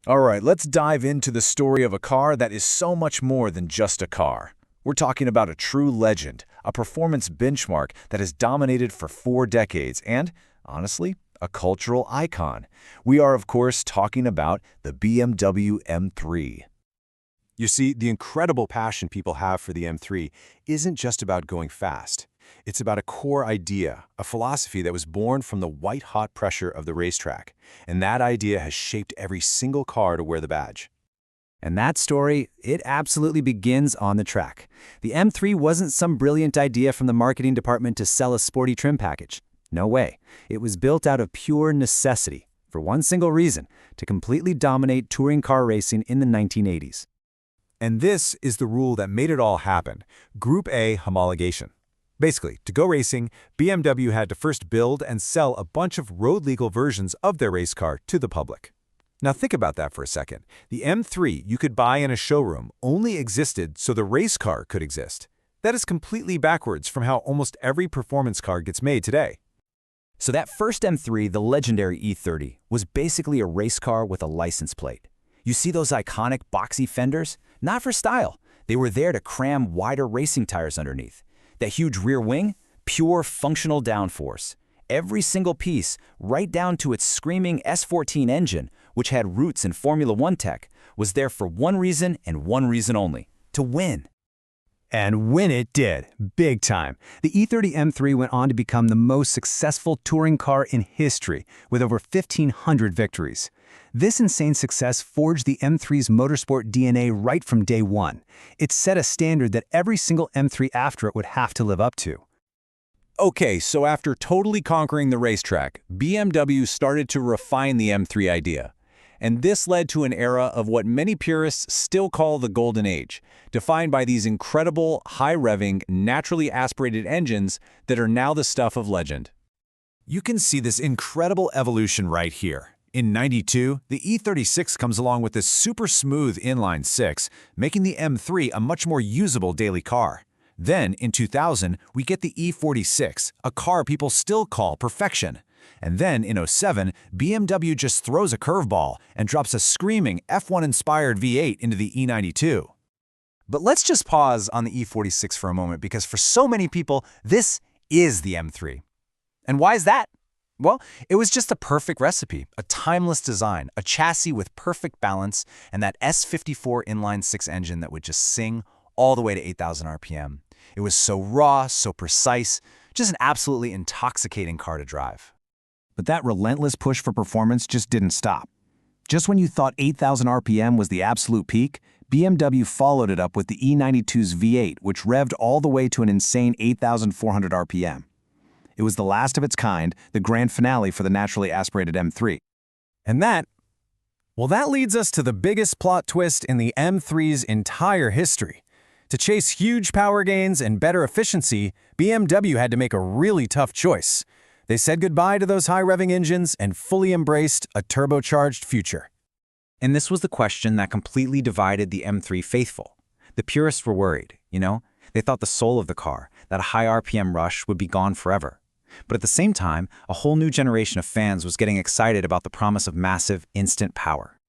All right, let's dive into the story of a car that is so much more than just a car. We're talking about a true legend, a performance benchmark that has dominated for 4 decades and, honestly, a cultural icon. We are, of course, talking about the BMW M3. You see, the incredible passion people have for the M3 isn't just about going fast. It's about a core idea, a philosophy that was born from the white-hot pressure of the racetrack. And that idea has shaped every single car to wear the badge. And that story, it absolutely begins on the track. The M3 wasn't some brilliant idea from the marketing department to sell a sporty trim package. No way. It was built out of pure necessity, for one single reason, to completely dominate touring car racing in the 1980s. And this is the rule that made it all happen: Group A homologation. Basically, to go racing, BMW had to first build and sell a bunch of road-legal versions of their race car to the public. Now think about that for a second. The M3 you could buy in a showroom only existed so the race car could exist. That is completely backwards from how almost every performance car gets made today. So that first M3, the legendary E30, was basically a race car with a license plate. You see those iconic boxy fenders? Not for style. They were there to cram wider racing tires underneath. That huge rear wing? Pure functional downforce. Every single piece, right down to its screaming S14 engine, which had roots in Formula One tech, was there for one reason and one reason only: to win. And win it did, big time. The E30 M3 went on to become the most successful touring car in history, with over 1,500 victories. This insane success forged the M3's motorsport DNA right from day one. It set a standard that every single M3 after it would have to live up to. Okay, so after totally conquering the racetrack, BMW started to refine the M3 idea. And this led to an era of what many purists still call the Golden Age, defined by these incredible, high-revving, naturally aspirated engines that are now the stuff of legend. You can see this incredible evolution right here. In '92, the E36 comes along with this super smooth inline-six, making the M3 a much more usable daily car. Then, in 2000, we get the E46, a car people still call perfection. And then, in '07, BMW just throws a curveball and drops a screaming F1-inspired V8 into the E92. But let's just pause on the E46 for a moment, because for so many people, this is the M3. And why is that? Well, it was just a perfect recipe, a timeless design, a chassis with perfect balance, and that S54 inline-six engine that would just sing all the way to 8,000 RPM. It was so raw, so precise, just an absolutely intoxicating car to drive. But that relentless push for performance just didn't stop. Just when you thought 8,000 RPM was the absolute peak, BMW followed it up with the E92's V8, which revved all the way to an insane 8,400 RPM. It was the last of its kind, the grand finale for the naturally aspirated M3. And that leads us to the biggest plot twist in the M3's entire history. To chase huge power gains and better efficiency, BMW had to make a really tough choice. They said goodbye to those high-revving engines and fully embraced a turbocharged future. And this was the question that completely divided the M3 faithful. The purists were worried, They thought the soul of the car, that high RPM rush, would be gone forever. But at the same time, a whole new generation of fans was getting excited about the promise of massive, instant power.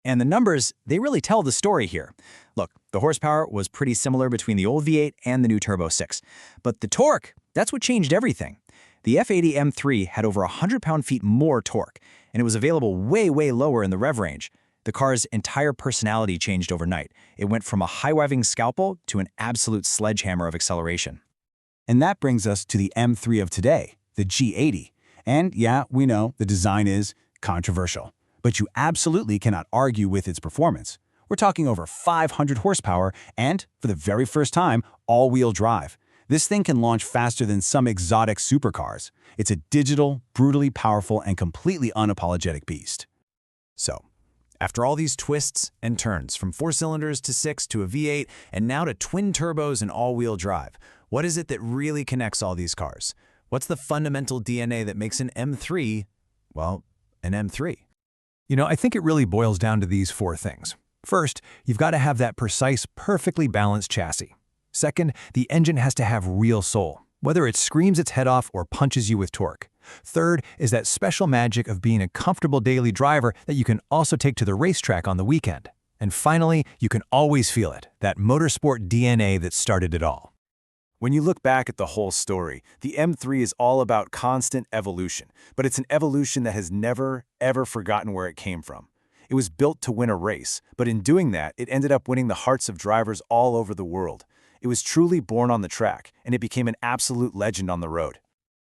And the numbers, they really tell the story here. Look, the horsepower was pretty similar between the old V8 and the new Turbo 6. But the torque, that's what changed everything. The F80 M3 had over 100 pound-feet more torque, and it was available way, way lower in the rev range. The car's entire personality changed overnight. It went from a high-revving scalpel to an absolute sledgehammer of acceleration. And that brings us to the M3 of today, the G80. And yeah, we know the design is controversial, but you absolutely cannot argue with its performance. We're talking over 500 horsepower and, for the very first time, all-wheel drive. This thing can launch faster than some exotic supercars. It's a digital, brutally powerful, and completely unapologetic beast. So, after all these twists and turns, from 4 cylinders to 6 to a V8, and now to twin turbos and all-wheel drive, what is it that really connects all these cars? What's the fundamental DNA that makes an M3, well, an M3? I think it really boils down to these 4 things. First, you've got to have that precise, perfectly balanced chassis. Second, the engine has to have real soul, whether it screams its head off or punches you with torque. Third is that special magic of being a comfortable daily driver that you can also take to the racetrack on the weekend. And finally, you can always feel it, that motorsport DNA that started it all. When you look back at the whole story, the M3 is all about constant evolution, but it's an evolution that has never, ever forgotten where it came from. It was built to win a race, but in doing that, it ended up winning the hearts of drivers all over the world. It was truly born on the track, and it became an absolute legend on the road.